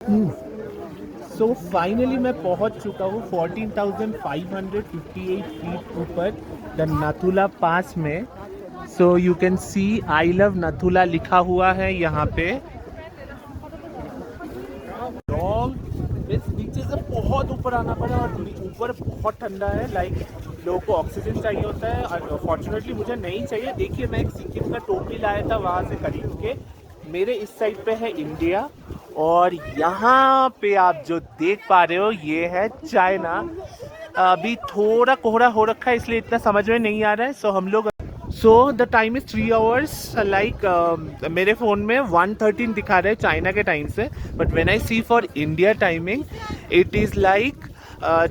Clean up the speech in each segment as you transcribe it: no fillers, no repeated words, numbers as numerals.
So finally मैं पहुंच चुका हूँ 14,558 फीट ऊपर द नाथुला पास में। सो you can C I love Nathula लिखा हुआ है यहाँ पे। इस नीचे से बहुत ऊपर आना पड़ा और ऊपर बहुत ठंडा है। लाइक लोगों को ऑक्सीजन चाहिए होता है, फॉर्चुनेटली मुझे नहीं चाहिए। देखिए मैं एक सिक्किम का टोपी लाया था वहाँ से खरीद के। मेरे इस साइड पे है इंडिया और यहाँ पे आप जो देख पा रहे हो ये है चाइना। अभी थोड़ा कोहरा हो रखा है इसलिए इतना समझ में नहीं आ रहा है। सो हम लोग the time is 3 hours. Like मेरे फ़ोन में 1:13 दिखा रहा है चाइना के टाइम से, but when I see for India timing it is like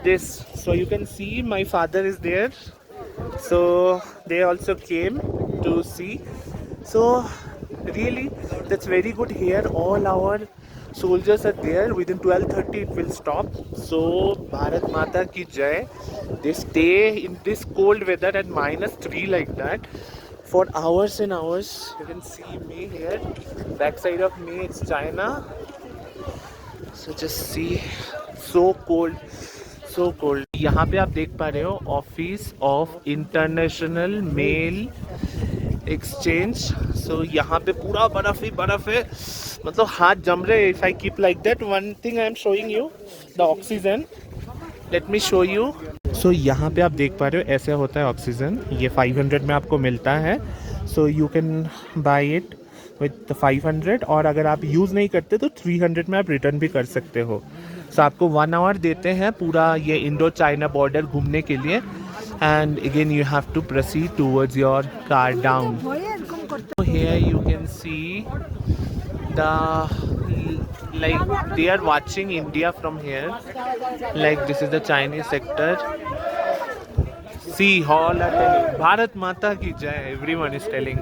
this. So you can see my father is there, so they also came to see. So really that's very good here. All our soldiers are there. Within 12:30 it will stop. So Bharat Mata ki jai. They stay in this cold weather at -3 like that for hours and hours. You can see me here, back side of me it's China. So just see, so cold, so cold. यहाँ पे आप देख पा रहे हो office of international mail exchange. So यहाँ पे पूरा बर्फ ही बर्फ है, मतलब हाथ जम रहे। If I keep like that, one thing I am showing you the oxygen, let me show you. So यहाँ पे आप देख पा रहे हो ऐसे होता है ऑक्सीजन। ये 500 में आपको मिलता है। सो you can buy it with 500 और अगर आप यूज़ नहीं करते तो 300 में आप रिटर्न भी कर सकते हो। सो आपको 1 आवर देते हैं पूरा ये इंडो चाइना बॉर्डर घूमने के लिए। And again you have to proceed towards your car down. Here you can see the like they are watching India from here. Like this is the Chinese sector. See, all are telling Bharat Mata ki jai. Everyone is telling.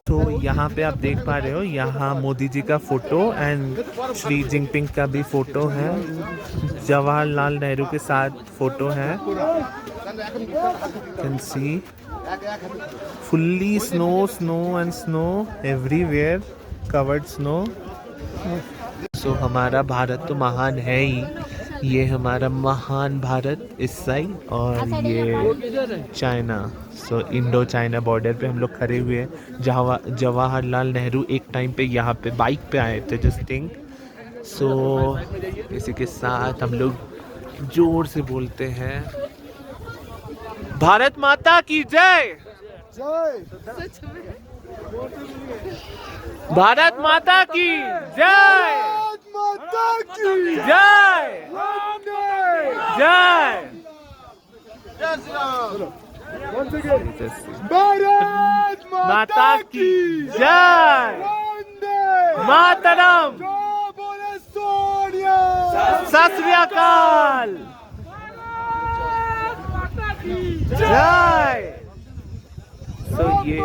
तो यहाँ पे आप देख पा रहे हो, यहाँ मोदी जी का फोटो एंड शी जिनपिंग का भी फोटो है। जवाहरलाल नेहरू के साथ फोटो है। Can see fully snow and snow everywhere, covered snow. So हमारा भारत तो महान है ही। ये हमारा महान भारत इस साइड और ये चाइना। सो इंडो चाइना बॉर्डर पे हम लोग खड़े हुए हैं। जवाहरलाल नेहरू एक टाइम पे यहाँ पे बाइक पे आए थे, जस्ट थिंक। सो इसी के साथ हम लोग जोर से बोलते हैं भारत माता की जय। भारत माता की जय। जय जय। भारत माता की जय। मातरम। सत श्री अकाल। जय। तो ये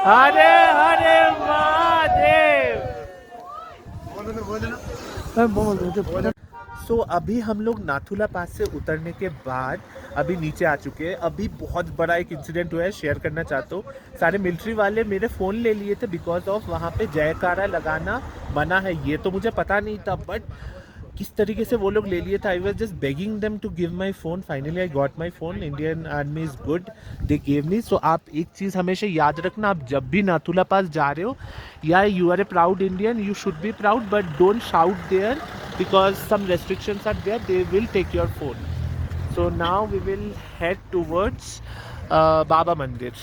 हरे हरे महादेव। सो अभी हम लोग नाथुला पास से उतरने के बाद अभी नीचे आ चुके हैं। अभी बहुत बड़ा एक इंसिडेंट हुआ है, शेयर करना चाहता हूँ। सारे मिलिट्री वाले मेरे फ़ोन ले लिए थे बिकॉज ऑफ वहाँ पे जयकारा लगाना मना है। ये तो मुझे पता नहीं था, बट किस तरीके से वो लोग ले लिए थे। I was just begging them to give my phone. Finally I got my phone. Indian army is good, they gave me. So आप एक चीज़ हमेशा याद रखना, आप जब भी नाथुला पास जा रहे हो, या you are a proud Indian, you should be proud, but don't shout there because some restrictions are there, they will take your phone. So now we will head towards Baba Mandir.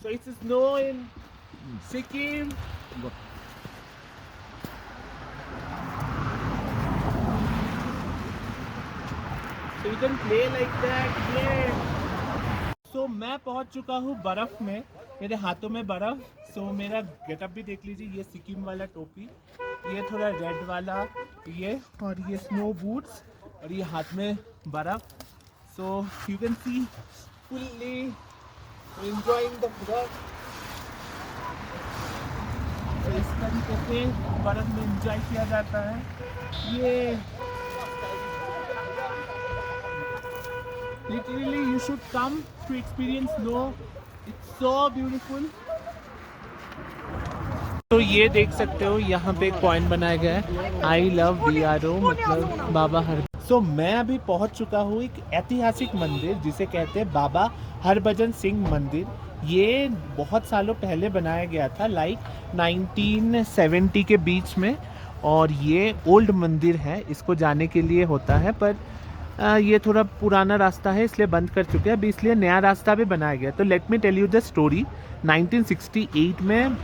So it's snow in Sikkim. So you can play like that, play. So मैं पहुंच चुका हूँ बर्फ में, मेरे हाथों में बर्फ। सो मेरा गेटअप भी देख लीजिए, ये सिक्किम वाला टोपी, ये थोड़ा रेड वाला ये, और ये स्नो बूट्स, और ये हाथ में बर्फ। सो you can C fully enjoying the बर्फ। तो इस तरीके से बर्फ में एंजॉय किया जाता है। ये literally you should come to experience snow. It's so beautiful. तो ये देख सकते हो यहाँ पे एक पॉइंट बनाया गया है, आई लव BRO, मतलब बाबा हर। सो मैं अभी पहुँच चुका हूँ एक ऐतिहासिक मंदिर जिसे कहते हैं बाबा हरभजन सिंह मंदिर। ये बहुत सालों पहले बनाया गया था, लाइक 1970 के बीच में, और ये ओल्ड मंदिर है। इसको जाने के लिए होता है, पर ये थोड़ा पुराना रास्ता है इसलिए बंद कर चुके हैं अभी, इसलिए नया रास्ता भी बनाया गया। तो let me tell you the story. 1968 में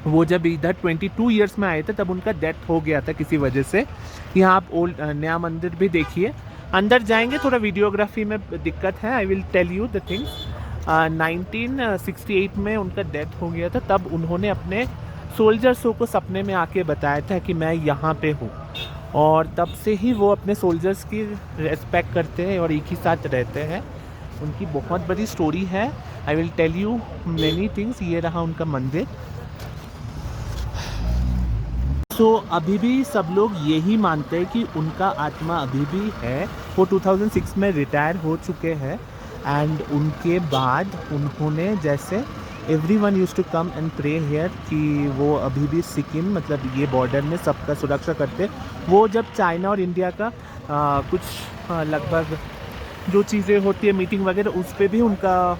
वो जब इधर 22 ईयर्स में आए थे तब उनका डेथ हो गया था किसी वजह से। यहाँ आप ओल्ड नया मंदिर भी देखिए। अंदर जाएंगे, थोड़ा वीडियोग्राफी में दिक्कत है, I will tell you the things. 1968 में उनका डेथ हो गया था, तब उन्होंने अपने सोल्जर्सों को सपने में आके बताया था कि मैं यहाँ पे हूँ, और तब से ही वो अपने सोल्जर्स की रेस्पेक्ट करते हैं और एक ही साथ रहते हैं। उनकी बहुत बड़ी स्टोरी है, I will tell you many things. ये रहा उनका मंदिर। तो अभी भी सब लोग यही मानते हैं कि उनका आत्मा अभी भी है। वो 2006 में रिटायर हो चुके हैं, एंड उनके बाद उन्होंने, जैसे everyone used to come and pray here, कि वो अभी भी सिक्किम, मतलब ये बॉर्डर में सबका सुरक्षा करते। वो जब चाइना और इंडिया का कुछ लगभग जो चीज़ें होती है मीटिंग वगैरह, उस पर भी उनका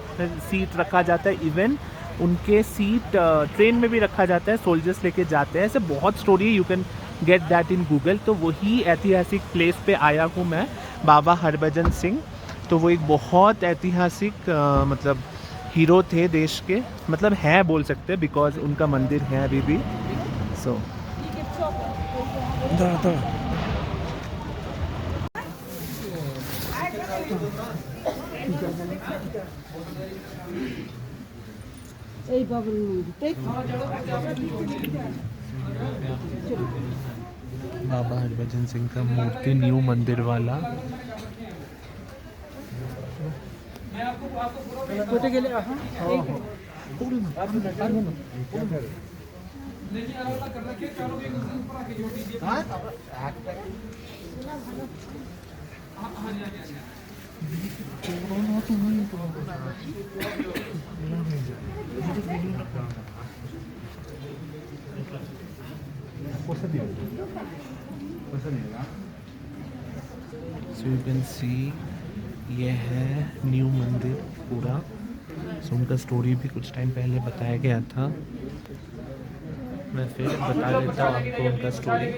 सीट रखा जाता है। इवन उनके सीट ट्रेन में भी रखा जाता है, सोल्जर्स लेके जाते हैं। ऐसे बहुत स्टोरी है, you can get that in Google. तो वही ऐतिहासिक प्लेस पे आया हूँ मैं, बाबा हरभजन सिंह। तो वो एक बहुत ऐतिहासिक मतलब हीरो थे देश के, मतलब है बोल सकते हैं, बिकॉज उनका मंदिर है अभी भी। सो बाबा हरभजन सिंह का मूर्ति, न्यू मंदिर वाला। सो यू कैन सी, ये है न्यू मंदिर पूरा। सो उनका स्टोरी भी कुछ टाइम पहले बताया गया था, मैं फिर बता देता हूँ आपको उनका स्टोरी।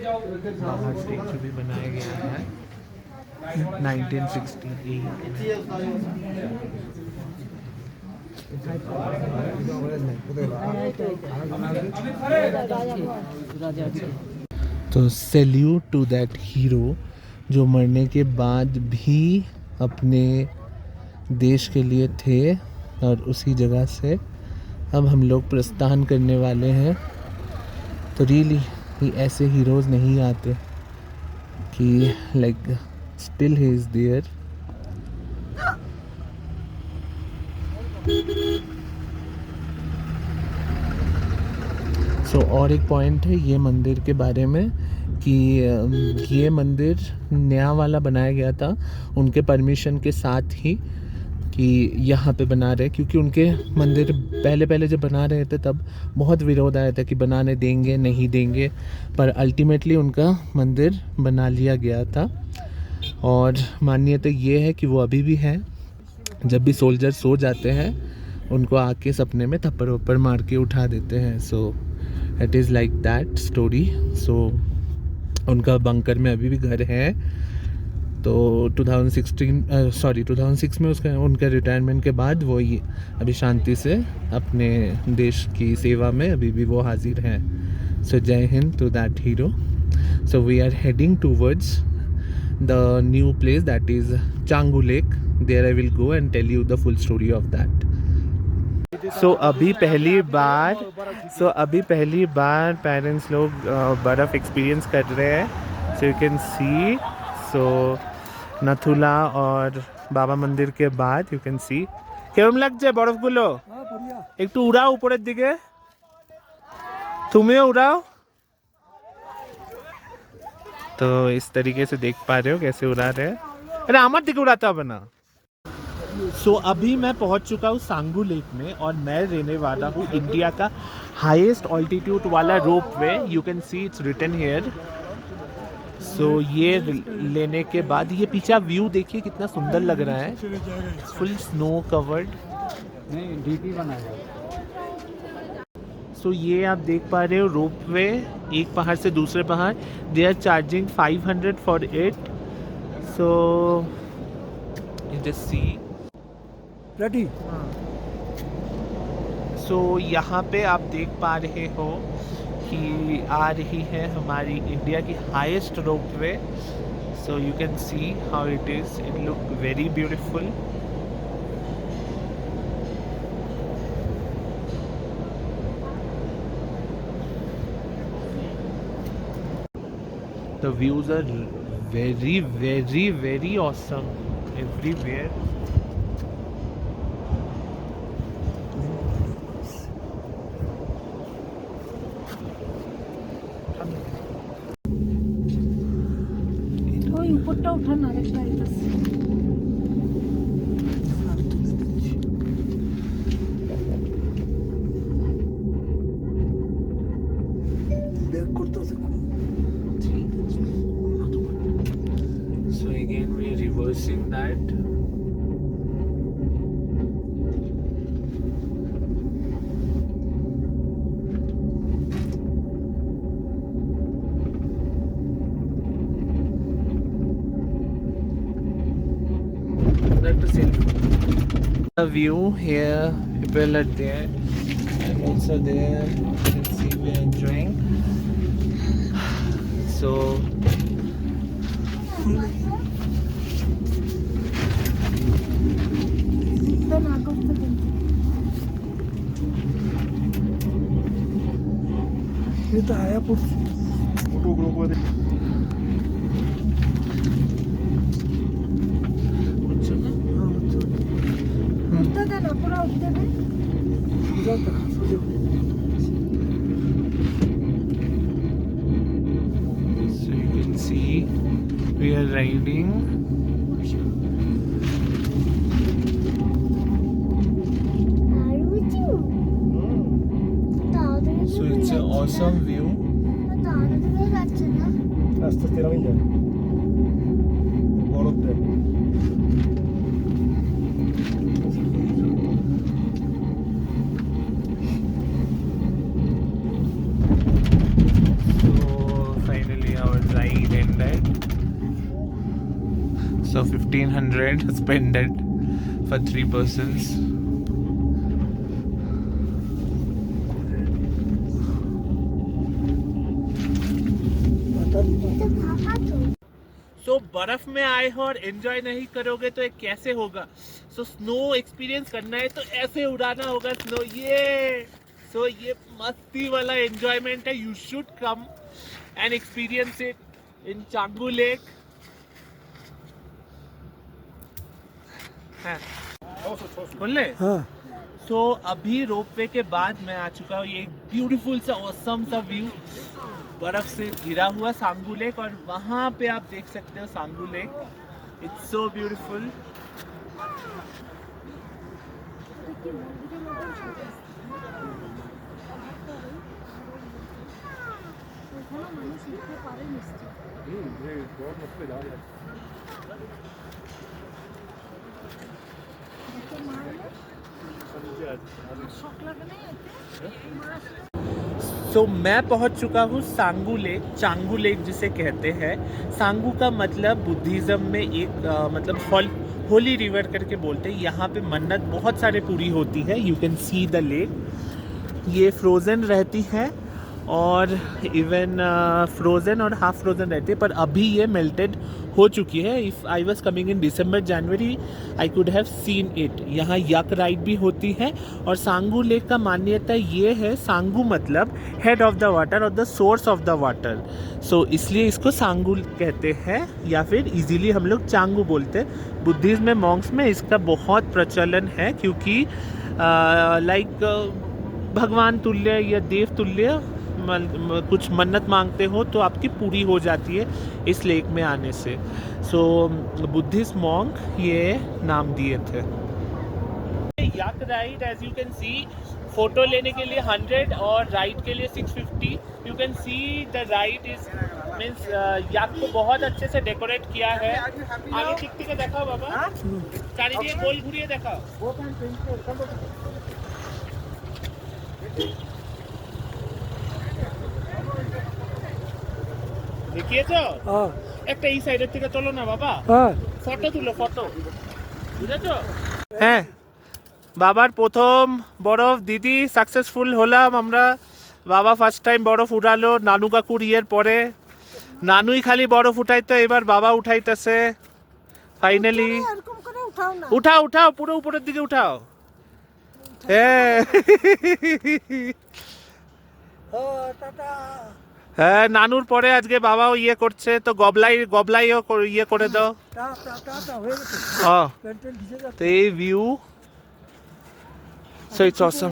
बाहर से जो भी बनाया गया है 1968 तो सैल्यूट टू दैट हीरो जो मरने के बाद भी अपने देश के लिए थे, और उसी जगह से अब हम लोग प्रस्थान करने वाले हैं। तो रियली ऐसे हीरोज़ नहीं आते कि like still he is there. So और एक पॉइंट है ये मंदिर के बारे में कि ये मंदिर नया वाला बनाया गया था उनके परमिशन के साथ ही, कि यहाँ पे बना रहे, क्योंकि उनके मंदिर पहले जब बना रहे थे तब बहुत विरोध आया था कि बनाने देंगे नहीं देंगे, पर अल्टीमेटली उनका मंदिर बना लिया गया था। और मान्यता ये है कि वो अभी भी है, जब भी सोल्जर सो जाते हैं उनको आके सपने में थप्पड़ वप्पड़ मार के उठा देते हैं। So it is like that story. So उनका बंकर में अभी भी घर है। तो 2006 में उनका रिटायरमेंट के बाद वो ये अभी शांति से अपने देश की सेवा में अभी भी वो हाजिर हैं। सो जय हिंद to that hero. So we are heading towards the new place that is Changu lake. There I will go and tell you the full story of that. So अभी पहली बार पेरेंट्स लोग बर्फ़ एक्सपीरियंस कर रहे हैं। सो यू कैन सी, सो नथुला और बाबा मंदिर के बाद यू कैन सी কেমন লাগছে বরফগুলো? একটু উড়াও উপরের দিকে, তুমিও উড়ाओ। तो इस तरीके से देख पा रहे हो कैसे उड़ा रहे हैं। अरे আমার দিকে उड़ाते হবে না। सो अभी मैं पहुंच चुका हूँ सांगू लेक में और मैं रहने वाला हूँ इंडिया का हाईएस्ट ऑल्टीट्यूड वाला rope way. You can see it's written here. So ये लेने के बाद ये पीछे व्यू देखिए कितना सुंदर लग रहा है, फुल स्नो कवर्ड। नहीं डीपी बनाया। सो ये आप देख पा रहे हो रोप वे, एक पहाड़ से दूसरे पहाड़। They are charging 500 for it. So you just see ready. So यहाँ पे आप देख पा रहे हो कि आ रही है हमारी इंडिया की highest rope way. So you can see how it is, it look very beautiful. The views are very, very, very awesome everywhere. ওই উপরটা উঠান আরেকটা আইতাছে। So again we are reversing that. The view here, people are there and also there. You can see we are enjoying. So এটা না করতে দিন। এটা আয়া পড়ছে ফটোগুলো করে উঠতে দেন, পুরো উঠতে দেন। সুযোগ দেখা সুযোগ। So you can see we are riding. So it's an awesome view. আস্তে আস্তে নামিয়ে যায় বরফ দেয়। So finally our ride ended. So 1500 spent for 3 persons. सो बर्फ में आए हो और एंजॉय नहीं करोगे तो ये कैसे होगा। सो स्नो एक्सपीरियंस करना है तो ऐसे उड़ाना होगा स्नो। ये सो ये मस्ती वाला एंजॉयमेंट है। You should come and experience it in Changu lake. बोल ले। हाँ सो अभी रोपवे के बाद मैं आ चुका हूँ ये ब्यूटीफुल सा ऑसम सा व्यू, बर्फ से घिरा हुआ सांगू लेक। और वहाँ पे आप देख सकते हो सांगू लेक, इट्स सो ब्यूटीफुल। মানুষ উঠতে পারে নিশ্চয়। শখ লাগে না सो मैं पहुंच चुका हूँ सांगू लेक, चांगू लेक जिसे कहते हैं। सांगू का मतलब बुद्धिज़्म में एक मतलब होली रिवर करके बोलते हैं। यहाँ पे मन्नत बहुत सारे पूरी होती है। You can see the lake, ये फ्रोज़न रहती है और इवन फ्रोज़न और हाफ फ्रोज़न रहती है, पर अभी ये मेल्टेड हो चुकी है। If I was coming in December January I could have seen it. यहाँ यक राइड भी होती है। और सांगू लेक का मान्यता ये है, सांगू मतलब हेड ऑफ द वाटर और the source of the water. So इसलिए इसको सांगू कहते हैं, या फिर इजीली हम लोग चांगू बोलते हैं। बुद्धिज़्म में मॉन्क्स में इसका बहुत प्रचलन है, क्योंकि लाइक भगवान तुल्य या देव तुल्य कुछ मन्नत मांगते हो तो आपकी पूरी हो जाती है इस लेक में आने से। सो बुद्धिस्ट मॉन्क ये नाम दिए थे। Yak ride as you can see photo लेने के लिए 100 और राइड के लिए 650. You can see the ride is means yak को बहुत अच्छे से डेकोरेट किया है. आगे ठीक ठीक देखाओ बाबा, चारिदिকে গোল ঘুরিয়ে দেখাও. দেখিয়েছো? হ্যাঁ একটা এই সাইডের থেকে চলো না বাবা, হ্যাঁ ফটো তুলো, ফটো বুঝেছো? হ্যাঁ, বাবার প্রথম বরফ দিদি সাকসেসফুল হলাম আমরা. বাবা ফার্স্ট টাইম বরফ উঠালো নানু কাকুর ইয়ের পরে. নানুই খালি বরফ উঠাইতো, এবার বাবা উঠাইতেছে ফাইনালি. এরকম করে উঠাও না। উঠাও উঠাও, পুরো উপরের দিকে উঠাও. হ্যাঁ টাটা হ্যাঁ, নানুর পরে আজকে বাবাও ইয়ে করছে, তো গবলাইও ইয়ে করে দাও. টাটা টাটা হয়ে গেছে হ্যাঁ, পেন্টেন ভিজে যাচ্ছে তো এই ভিউ, সো ইটস অসম.